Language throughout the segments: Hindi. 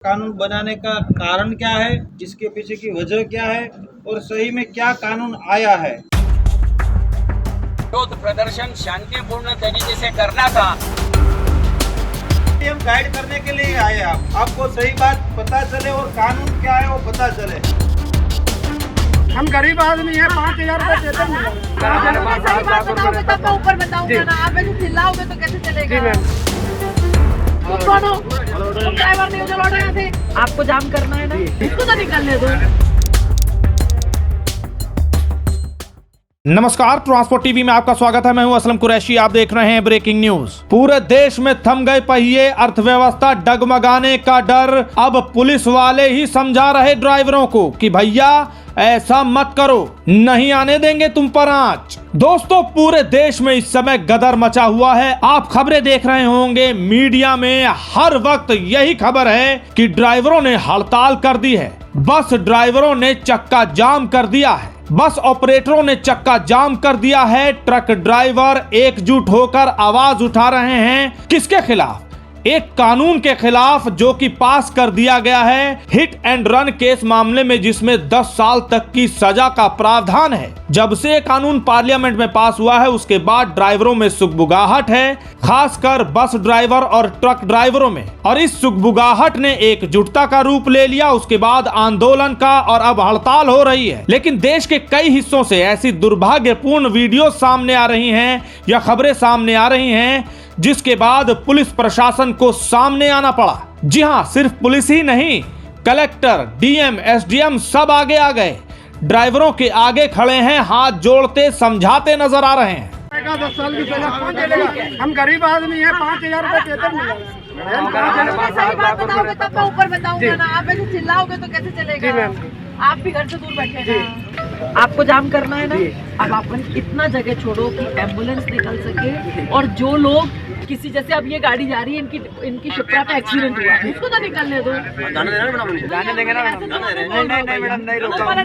कानून बनाने का कारण क्या है, इसके पीछे की वजह क्या है और सही में क्या कानून आया है। विरोध प्रदर्शन शांतिपूर्ण तरीके से करना था। हम गाइड करने के लिए आए। आपको सही बात पता चले और कानून क्या है वो पता चले। हम गरीब आदमी है, 5,000 रुपए देते हैं। सही बात बताओगे तब मैं ऊपर बताऊंगा ना। आप ऐसे चिल्लाओगे तो कैसे चलेगा। जी मैम। तुम कौन हो? तुम ड्राइवर नहीं हो जो लौटा यहाँ से। आपको जाम करना है ना, इसको तो निकलने दो। नमस्कार, ट्रांसपोर्ट टीवी में आपका स्वागत है। मैं हूं असलम कुरैशी। आप देख रहे हैं ब्रेकिंग न्यूज। पूरे देश में थम गए पहिए, अर्थव्यवस्था डगमगाने का डर। अब पुलिस वाले ही समझा रहे ड्राइवरों को कि भैया ऐसा मत करो, नहीं आने देंगे तुम पर आंच। दोस्तों, पूरे देश में इस समय गदर मचा हुआ है। आप खबरें देख रहे होंगे, मीडिया में हर वक्त यही खबर है कि ड्राइवरों ने हड़ताल कर दी है, बस ड्राइवरों ने चक्का जाम कर दिया है, बस ऑपरेटरों ने चक्का जाम कर दिया है। ट्रक ड्राइवर एकजुट होकर आवाज उठा रहे हैं। किसके खिलाफ? एक कानून के खिलाफ जो कि पास कर दिया गया है, हिट एंड रन केस मामले में, जिसमें 10 साल तक की सजा का प्रावधान है। जब से ये कानून पार्लियामेंट में पास हुआ है, उसके बाद ड्राइवरों में सुगबुगाहट है, खासकर बस ड्राइवर और ट्रक ड्राइवरों में। और इस सुगबुगाहट ने एकजुटता का रूप ले लिया, उसके बाद आंदोलन का, और अब हड़ताल हो रही है। लेकिन देश के कई हिस्सों से ऐसी दुर्भाग्यपूर्ण वीडियो सामने आ रही हैं या खबरें सामने आ रही हैं, जिसके बाद पुलिस प्रशासन को सामने आना पड़ा। जी हां, सिर्फ पुलिस ही नहीं, कलेक्टर, डीएम, एसडीएम सब आगे आ गए, ड्राइवरों के आगे खड़े हैं, हाथ जोड़ते समझाते नजर आ रहे हैं। 10 साल की सजा कौन देगा? हम गरीब आदमी है, 5,000 रुपए देते हैं। सही बात बताओगे तब मैं ऊपर बताऊंगा ना। आप ऐसे चिल्लाओगे तो कैसे चलेगा। आप भी घर से दूर बैठे हैं। आपको जाम करना है ना। अब अपन इतना जगह छोड़ो कि एम्बुलेंस निकल सके, और जो लोग किसी, जैसे अब ये गाड़ी जा रही है, इनकी शिप्रा पे एक्सीडेंट हुआ, इसको तो निकलने दो। जाने देंगे ना। नहीं मैडम, नहीं रोका। हमने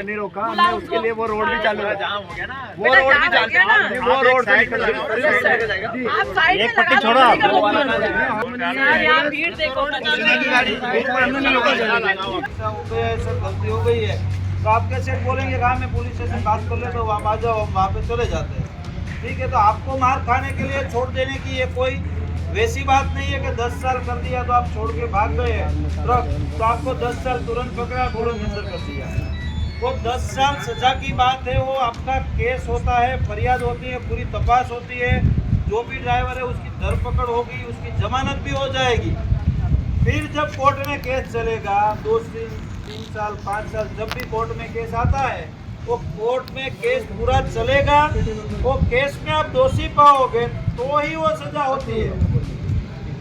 नहीं रोका, हमने उसके लिए वो रोड भी चालू है। वो रोड भी चालू है, वो रोड आप साइड में पट्टी छोड़ो। यार भीड़ देखो ना। गलती हो गई है तो आप कैसे बोलेंगे कहा मैं पुलिस स्टेशन बात कर ले तो वहाँ आ जाओ, वहाँ पे चले जाते हैं। ठीक है, तो आपको मार खाने के लिए छोड़ देने की ये कोई वैसी बात नहीं है कि 10 साल कर दिया तो आप छोड़ के भाग गए ट्रक, तो आपको 10 साल तुरंत पकड़ा, तुरंत अंदर कर दिया। वो 10 साल सजा की बात है, वो आपका केस होता है, फरियाद होती है, पूरी तपास होती है, जो भी ड्राइवर है उसकी धरपकड़ होगी, उसकी जमानत भी हो जाएगी। फिर जब कोर्ट में केस चलेगा, 2 3 साल 5 साल जब भी कोर्ट में केस आता है, वो कोर्ट में केस पूरा चलेगा, वो केस में आप दोषी पाओगे तो ही वो सजा होती है।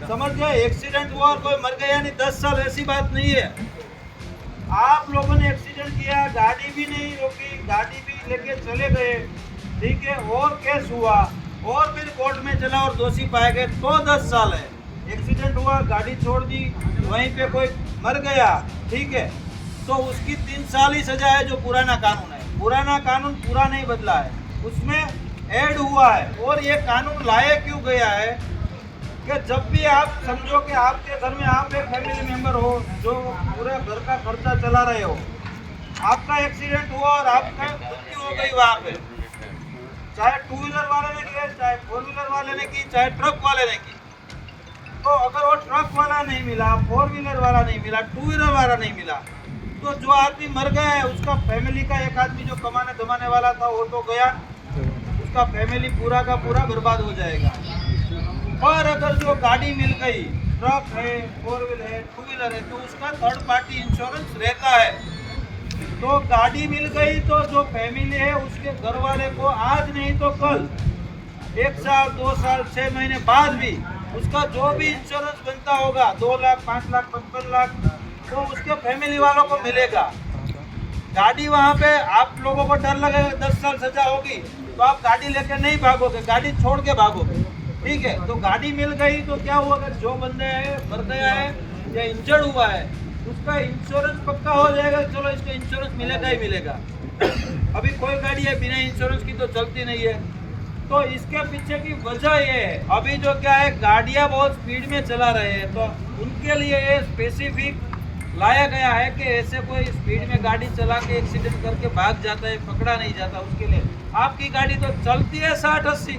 समझ गए? एक्सीडेंट हुआ और कोई मर गया नहीं 10 साल, ऐसी बात नहीं है। आप लोगों ने एक्सीडेंट किया, गाड़ी भी नहीं रोकी, गाड़ी भी लेके चले गए, ठीक है, और केस हुआ और फिर कोर्ट में चला और दोषी पाए गए तो 10 साल है। एक्सीडेंट हुआ, गाड़ी छोड़ दी, वहीं पे कोई मर गया, ठीक है, तो उसकी 3 साल ही सजा है, जो पुराना कानून है। पुराना कानून पूरा नहीं बदला है, उसमें ऐड हुआ है। और ये कानून लाया क्यों गया है कि जब भी आप समझो कि आपके घर में आप एक फैमिली मेंबर हो जो पूरे घर का खर्चा चला रहे हो, आपका एक्सीडेंट हुआ और आपका मृत्यु हो गई वहाँ पे, चाहे 2 व्हीलर वाले ने की, चाहे 4 व्हीलर वाले ने की, चाहे ट्रक वाले ने की, तो अगर वो ट्रक वाला नहीं मिला, 4 व्हीलर वाला नहीं मिला, 2 व्हीलर वाला नहीं मिला, तो जो आदमी मर गया है उसका फैमिली का एक आदमी जो कमाने धमाने वाला था वो तो गया, उसका फैमिली पूरा का पूरा बर्बाद हो जाएगा। और अगर जो गाड़ी मिल गई, ट्रक है, 4 व्हीलर है, 2 व्हीलर है, तो उसका थर्ड पार्टी इंश्योरेंस रहता है। तो गाड़ी मिल गई तो जो फैमिली है उसके घर वाले को आज नहीं तो कल, 1 साल 2 साल 6 महीने बाद भी उसका जो भी इंश्योरेंस बनता होगा, 2 लाख 5 लाख 55 लाख, तो उसके फैमिली वालों को मिलेगा। गाड़ी वहाँ पे आप लोगों को डर लगेगा 10 साल सजा होगी तो आप गाड़ी लेके नहीं भागोगे, गाड़ी छोड़ के भागोगे, ठीक है। तो गाड़ी मिल गई तो क्या हुआ, अगर जो बंदे है मर गया है या इंजर्ड हुआ है, उसका इंश्योरेंस पक्का हो जाएगा, चलो इसका इंश्योरेंस मिलेगा ही मिलेगा। अभी कोई गाड़ी है बिना इंश्योरेंस की तो चलती नहीं है, तो इसके पीछे की वजह ये है, अभी जो क्या है गाड़ियां बहुत स्पीड में चला रहे हैं, तो उनके लिए ये स्पेसिफिक लाया गया है कि ऐसे कोई स्पीड में गाड़ी चला के एक्सीडेंट करके भाग जाता है, पकड़ा नहीं जाता, उसके लिए आपकी गाड़ी तो चलती है 60-80,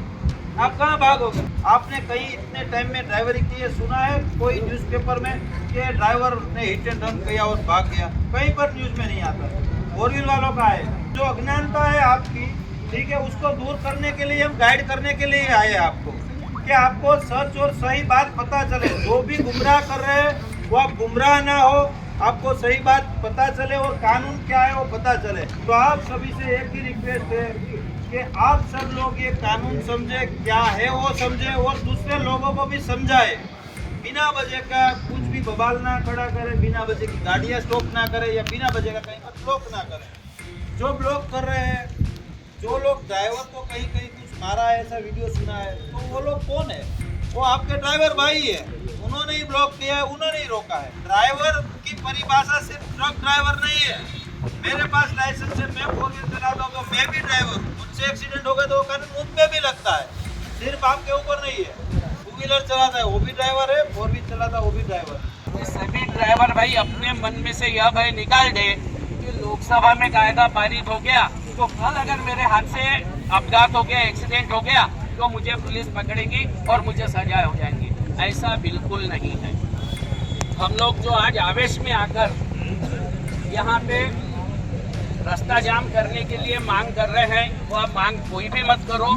आप कहाँ भागोगे? आपने कहीं इतने टाइम में ड्राइवरी की है सुना है कोई न्यूज़पेपर में कि ड्राइवर ने हिट एंड रन किया और भाग गया? कहीं पर न्यूज़ में नहीं आता। 4 व्हील वालों का है, जो अज्ञानता है आपकी, ठीक है, उसको दूर करने के लिए हम गाइड करने के लिए आए हैं आपको, कि आपको सच और सही बात पता चले। जो भी गुमराह कर रहे हैं वो आप गुमराह ना हो, आपको सही बात पता चले और कानून क्या है वो पता चले। तो आप सभी से एक ही रिक्वेस्ट है कि आप सब लोग ये कानून समझे, क्या है वो समझे और दूसरे लोगों को भी समझाए। बिना वजह का कुछ भी बवाल ना खड़ा करे, बिना वजह की गाड़ियाँ स्टॉप ना करे या बिना वजह का कहीं पर ब्लॉक ना करे। जो ब्लॉक कर रहे हैं, जो लोग ड्राइवर को कहीं कहीं कुछ मारा है, ऐसा वीडियो सुना है, तो वो लोग कौन है? वो आपके ड्राइवर भाई है, उन्होंने ही ब्लॉक किया है, उन्होंने ही रोका है। ड्राइवर की परिभाषा सिर्फ ट्रक ड्राइवर नहीं है। मेरे पास लाइसेंस है, मैं 4 व्हीलर चलाता हूँ तो मैं भी ड्राइवर हूँ, मुझसे एक्सीडेंट हो गया तो वो कानून मुझ पे भी लगता है, सिर्फ आपके ऊपर नहीं है। 2 व्हीलर चलाता है वो भी ड्राइवर है, 4 व्हीलर चलाता है वो भी ड्राइवर है। सभी ड्राइवर भाई अपने मन में से यह भय निकाल दे कि लोकसभा में कायदा पारित हो गया तो कल अगर मेरे हाथ से अपघात हो गया, एक्सीडेंट हो गया, तो मुझे पुलिस पकड़ेगी और मुझे सजा हो जाएगी। ऐसा बिल्कुल नहीं है। हम लोग जो आज आवेश में आकर यहाँ पे रास्ता जाम करने के लिए मांग कर रहे हैं, वो आप मांग कोई भी मत करो।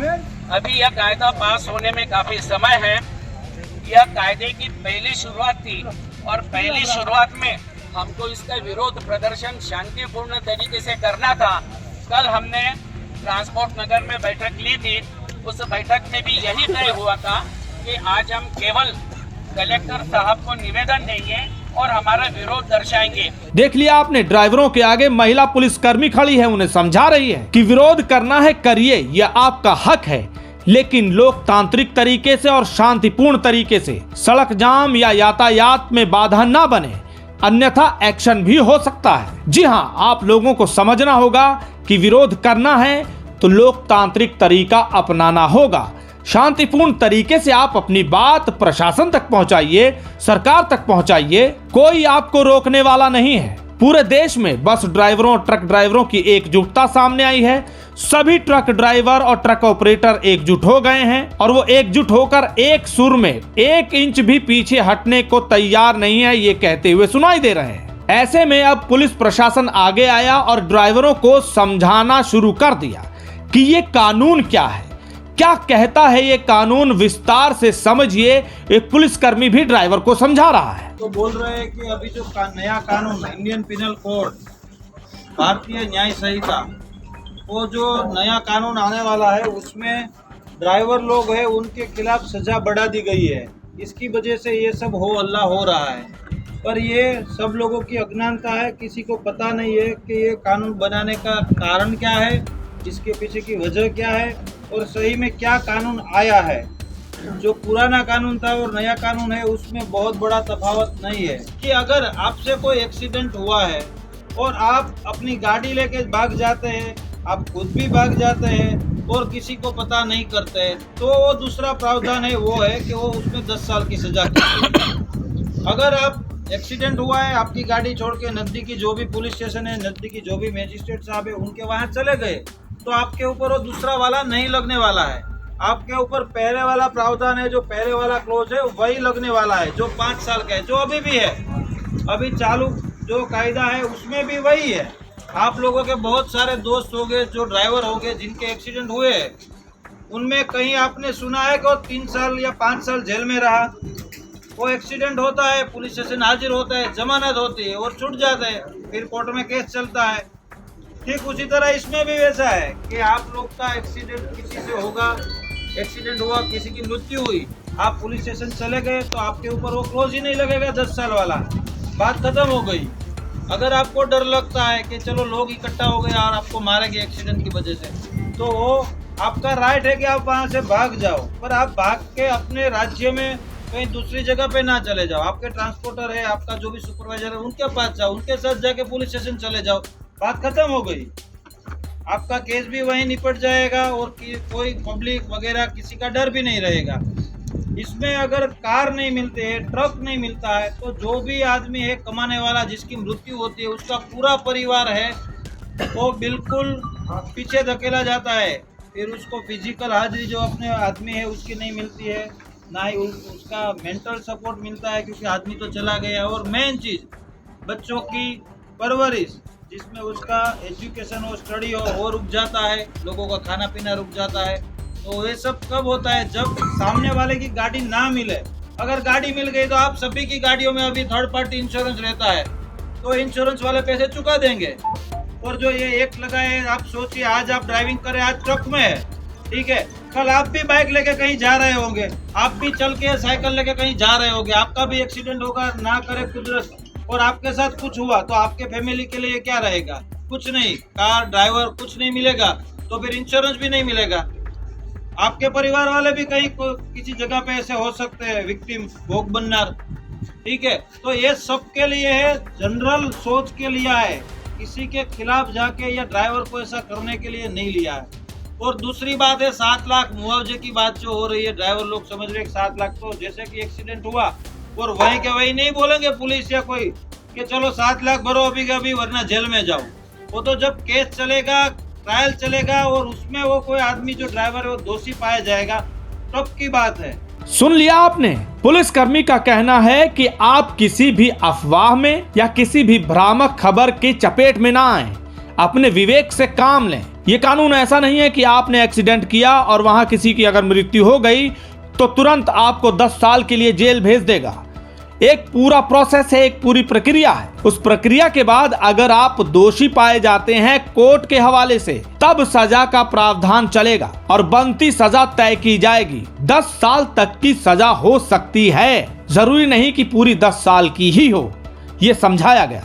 अभी यह कायदा पास होने में काफी समय है। यह कायदे की पहली शुरुआत थी और पहली शुरुआत में हमको इसका विरोध प्रदर्शन शांतिपूर्ण तरीके से करना था। कल हमने ट्रांसपोर्ट नगर में बैठक ली थी, उस बैठक में भी यही तय हुआ था कि आज हम केवल कलेक्टर साहब को निवेदन देंगे और हमारा विरोध दर्शाएंगे। देख लिया आपने, ड्राइवरों के आगे महिला पुलिसकर्मी खड़ी है, उन्हें समझा रही है कि विरोध करना है करिए, यह आपका हक है, लेकिन लोकतांत्रिक तरीके से और शांतिपूर्ण तरीके से। सड़क जाम या यातायात में बाधा ना बने, अन्यथा एक्शन भी हो सकता है। जी हाँ, आप लोगों को समझना होगा कि विरोध करना है तो लोकतांत्रिक तरीका अपनाना होगा। शांतिपूर्ण तरीके से आप अपनी बात प्रशासन तक पहुंचाइए, सरकार तक पहुंचाइए, कोई आपको रोकने वाला नहीं है। पूरे देश में बस ड्राइवरों, ट्रक ड्राइवरों की एकजुटता सामने आई है। सभी ट्रक ड्राइवर और ट्रक ऑपरेटर एकजुट हो गए हैं और वो एकजुट होकर एक सुर में 1 इंच भी पीछे हटने को तैयार नहीं है, ये कहते हुए सुनाई दे रहे हैं। ऐसे में अब पुलिस प्रशासन आगे आया और ड्राइवरों को समझाना शुरू कर दिया कि ये कानून क्या है, क्या कहता है ये कानून, विस्तार से समझिए। एक पुलिसकर्मी भी ड्राइवर को समझा रहा है। तो बोल रहे हैं कि अभी जो नया कानून इंडियन पिनल कोड, भारतीय न्याय संहिता, वो जो नया कानून आने वाला है उसमें ड्राइवर लोग हैं उनके खिलाफ सजा बढ़ा दी गई है। इसकी वजह से ये सब हो हल्ला हो रहा है, पर ये सब लोगों की अज्ञानता है, किसी को पता नहीं है कि ये कानून बनाने का कारण क्या है, इसके पीछे की वजह क्या है और सही में क्या कानून आया है। जो पुराना कानून था और नया कानून है उसमें बहुत बड़ा तफावत नहीं है कि अगर आपसे कोई एक्सीडेंट हुआ है और आप अपनी गाड़ी लेके भाग जाते हैं, आप खुद भी भाग जाते हैं और किसी को पता नहीं करते हैं, तो वो दूसरा प्रावधान है, वो है कि वो उसमें 10 साल की सजा की। अगर आप एक्सीडेंट हुआ है, आपकी गाड़ी छोड़ के नज़दीकी जो भी पुलिस स्टेशन है, नज़दीकी जो भी मजिस्ट्रेट साहब है उनके वहाँ चले गए, तो आपके ऊपर वो दूसरा वाला नहीं लगने वाला है। आपके ऊपर पहले वाला प्रावधान है, जो पहले वाला क्लोज है वही लगने वाला है, जो 5 साल का है, जो अभी भी है। अभी चालू जो कायदा है उसमें भी वही है। आप लोगों के बहुत सारे दोस्त हो गए जो ड्राइवर हो गए जिनके एक्सीडेंट हुए, उनमें कहीं आपने सुना है कि वो 3 साल या 5 साल जेल में रहा। वो एक्सीडेंट होता है, पुलिस स्टेशन हाजिर होता है, जमानत होती है और छूट जाता है, फिर कोर्ट में केस चलता है। ठीक उसी तरह इसमें भी वैसा है कि आप लोग का एक्सीडेंट किसी से होगा, एक्सीडेंट हुआ, किसी की मृत्यु हुई, आप पुलिस स्टेशन चले गए तो आपके ऊपर वो क्लोज ही नहीं लगेगा 10 साल वाला, बात खत्म हो गई। अगर आपको डर लगता है कि चलो लोग इकट्ठा हो गए और आपको मारेंगे एक्सीडेंट की वजह से, तो वो आपका राइट है कि आप वहाँ से भाग जाओ, पर आप भाग के अपने राज्य में कहीं दूसरी जगह पे ना चले जाओ। आपके ट्रांसपोर्टर है, आपका जो भी सुपरवाइजर है, उनके पास जाओ, उनके साथ जाके पुलिस स्टेशन चले जाओ, बात खत्म हो गई। आपका केस भी वहीं निपट जाएगा और कोई पब्लिक वगैरह किसी का डर भी नहीं रहेगा। इसमें अगर कार नहीं मिलते है, ट्रक नहीं मिलता है, तो जो भी आदमी है कमाने वाला जिसकी मृत्यु होती है उसका पूरा परिवार है वो बिल्कुल पीछे धकेला जाता है। फिर उसको फिजिकल हाजिरी जो अपने आदमी है उसकी नहीं मिलती है, ना ही उसका मेंटल सपोर्ट मिलता है क्योंकि आदमी तो चला गया। और मेन चीज़ बच्चों की परवरिश जिसमें उसका एजुकेशन हो, स्टडी हो, वो रुक जाता है, लोगों का खाना पीना रुक जाता है। तो ये सब कब होता है? जब सामने वाले की गाड़ी ना मिले। अगर गाड़ी मिल गई तो आप सभी की गाड़ियों में अभी थर्ड पार्टी इंश्योरेंस रहता है, तो इंश्योरेंस वाले पैसे चुका देंगे। और जो ये एक लगा है, आप सोचिए आज आप ड्राइविंग करें, आज ट्रक में है, ठीक है, कल आप भी बाइक लेके कहीं जा रहे होंगे, आप भी चल के साइकिल लेके कहीं जा रहे होंगे, आपका भी एक्सीडेंट होगा, ना करे कुदरत, और आपके साथ कुछ हुआ तो आपके फैमिली के लिए क्या रहेगा? कुछ नहीं, कार ड्राइवर कुछ नहीं मिलेगा, तो फिर इंश्योरेंस भी नहीं मिलेगा। आपके परिवार वाले भी कहीं किसी जगह पे ऐसे हो सकते हैं, विक्टिम, भोग बननार, ठीक है। तो ये सबके लिए है, जनरल सोच के लिया है, किसी के खिलाफ जाके या ड्राइवर को ऐसा करने के लिए नहीं लिया है। और दूसरी बात है 7 लाख मुआवजे की बात जो हो रही है, ड्राइवर लोग समझ रहे हैं 7 लाख तो जैसे कि एक्सीडेंट हुआ और वहीं के वहीं नहीं बोलेंगे पुलिस या कोई कि चलो 7 लाख भरो अभी अभी वरना जेल में जाओ। वो तो जब केस चलेगा, ट्रायल चलेगा और उसमें वो कोई आदमी जो ड्राइवर है वो दोषी पाया जाएगा, तब की बात है। सुन लिया आपने, पुलिसकर्मी का कहना है कि आप किसी भी अफवाह में या किसी भी भ्रामक खबर की चपेट में ना आए, अपने विवेक से काम लें। ये कानून ऐसा नहीं है कि आपने एक्सीडेंट किया और वहां किसी की अगर मृत्यु हो गई तो तुरंत आपको 10 साल के लिए जेल भेज देगा। एक पूरा प्रोसेस है, एक पूरी प्रक्रिया है। उस प्रक्रिया के बाद अगर आप दोषी पाए जाते हैं कोर्ट के हवाले से, तब सजा का प्रावधान चलेगा और बनती सजा तय की जाएगी। 10 साल तक की सजा हो सकती है, जरूरी नहीं कि पूरी 10 साल की ही हो। ये समझाया गया।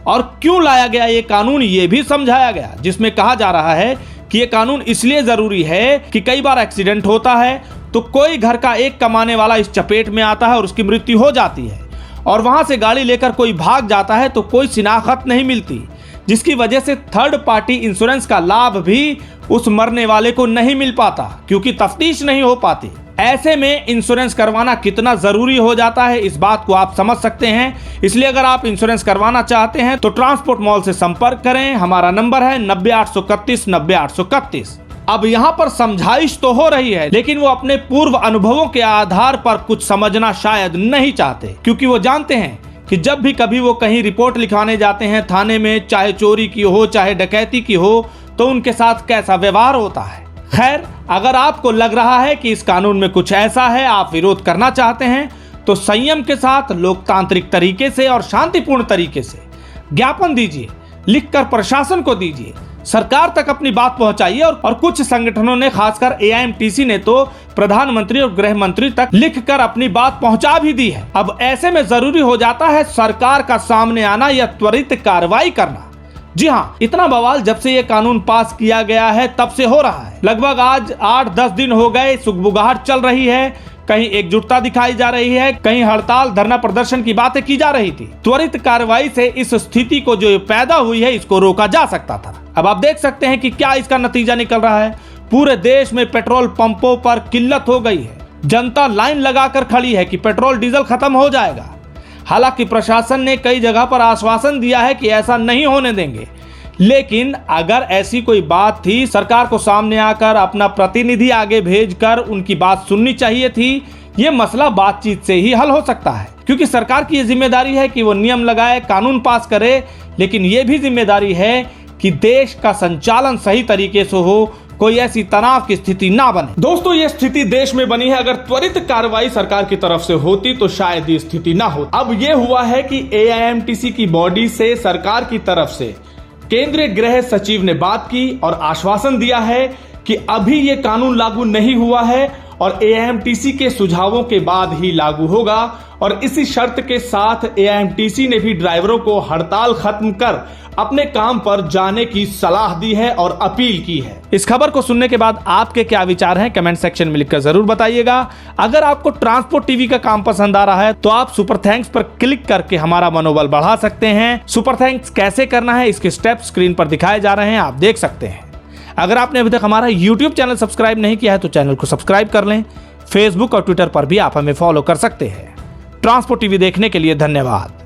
और क्यों लाया गया ये कानून, ये भी समझाया गया, जिसमें कहा जा रहा है कि ये कानून इसलिए जरूरी है कि कई बार एक्सीडेंट होता है तो कोई घर का एक कमाने वाला इस चपेट में आता है और उसकी मृत्यु हो जाती है और वहां से गाड़ी लेकर कोई भाग जाता है तो कोई शिनाख्त नहीं मिलती, जिसकी वजह से थर्ड पार्टी इंश्योरेंस का लाभ भी उस मरने वाले को नहीं मिल पाता क्योंकि तफ्तीश नहीं हो पाती। ऐसे में इंश्योरेंस करवाना कितना जरूरी हो जाता है, इस बात को आप समझ सकते हैं। इसलिए अगर आप इंश्योरेंस करवाना चाहते हैं तो ट्रांसपोर्ट मॉल से संपर्क करें। हमारा नंबर है 90 831 90 831। अब यहाँ पर समझाइश तो हो रही है, लेकिन वो अपने पूर्व अनुभवों के आधार पर कुछ समझना शायद नहीं चाहते, क्योंकि वो जानते हैं कि जब भी कभी वो कहीं रिपोर्ट लिखाने जाते हैं थाने में, चाहे चोरी की हो चाहे डकैती की हो, तो उनके साथ कैसा व्यवहार होता है। खैर, अगर आपको लग रहा है कि इस कानून में कुछ ऐसा है, आप विरोध करना चाहते हैं, तो संयम के साथ लोकतांत्रिक तरीके से और शांतिपूर्ण तरीके से ज्ञापन दीजिए, लिखकर प्रशासन को दीजिए, सरकार तक अपनी बात पहुंचाइए। और कुछ संगठनों ने, खासकर AIMTC ने तो प्रधानमंत्री और गृह मंत्री तक लिखकर अपनी बात पहुंचा भी दी है। अब ऐसे में जरूरी हो जाता है सरकार का सामने आना या त्वरित कार्रवाई करना। जी हाँ, इतना बवाल जब से ये कानून पास किया गया है तब से हो रहा है। लगभग आज 8-10 दिन हो गए, सुगबुगाहट चल रही है, कहीं एकजुटता दिखाई जा रही है, कहीं हड़ताल धरना प्रदर्शन की बातें की जा रही थी। त्वरित कार्रवाई से इस स्थिति को जो पैदा हुई है इसको रोका जा सकता था। अब आप देख सकते हैं कि क्या इसका नतीजा निकल रहा है। पूरे देश में पेट्रोल पंपों पर किल्लत हो गई है, जनता लाइन लगाकर खड़ी है कि पेट्रोल डीजल खत्म हो जाएगा। हालांकि प्रशासन ने कई जगह पर आश्वासन दिया है कि ऐसा नहीं होने देंगे, लेकिन अगर ऐसी कोई बात थी, सरकार को सामने आकर अपना प्रतिनिधि आगे भेजकर उनकी बात सुननी चाहिए थी। ये मसला बातचीत से ही हल हो सकता है, क्योंकि सरकार की ये जिम्मेदारी है कि वो नियम लगाए, कानून पास करे, लेकिन ये भी जिम्मेदारी है कि देश का संचालन सही तरीके से हो, कोई ऐसी तनाव की स्थिति ना बने। दोस्तों, ये स्थिति देश में बनी है। अगर त्वरित कार्रवाई सरकार की तरफ से होती तो शायद ये स्थिति ना होती। अब ये हुआ है कि AIMTC की बॉडी से सरकार की तरफ से केंद्रीय गृह सचिव ने बात की और आश्वासन दिया है कि अभी ये कानून लागू नहीं हुआ है और AIMTC के सुझावों के बाद ही लागू होगा। और इसी शर्त के साथ AIMTC ने भी ड्राइवरों को हड़ताल खत्म कर अपने काम पर जाने की सलाह दी है और अपील की है। इस खबर को सुनने के बाद आपके क्या विचार हैं, कमेंट सेक्शन में लिखकर जरूर बताइएगा। अगर आपको ट्रांसपोर्ट टीवी का काम पसंद आ रहा है तो आप सुपर थैंक्स पर क्लिक करके हमारा मनोबल बढ़ा सकते हैं। सुपर थैंक्स कैसे करना है इसके स्टेप स्क्रीन पर दिखाए जा रहे हैं, आप देख सकते हैं। अगर आपने अभी तक हमारा YouTube चैनल सब्सक्राइब नहीं किया है तो चैनल को सब्सक्राइब कर लें। फेसबुक और ट्विटर पर भी आप हमें फॉलो कर सकते हैं। ट्रांसपोर्ट टीवी देखने के लिए धन्यवाद।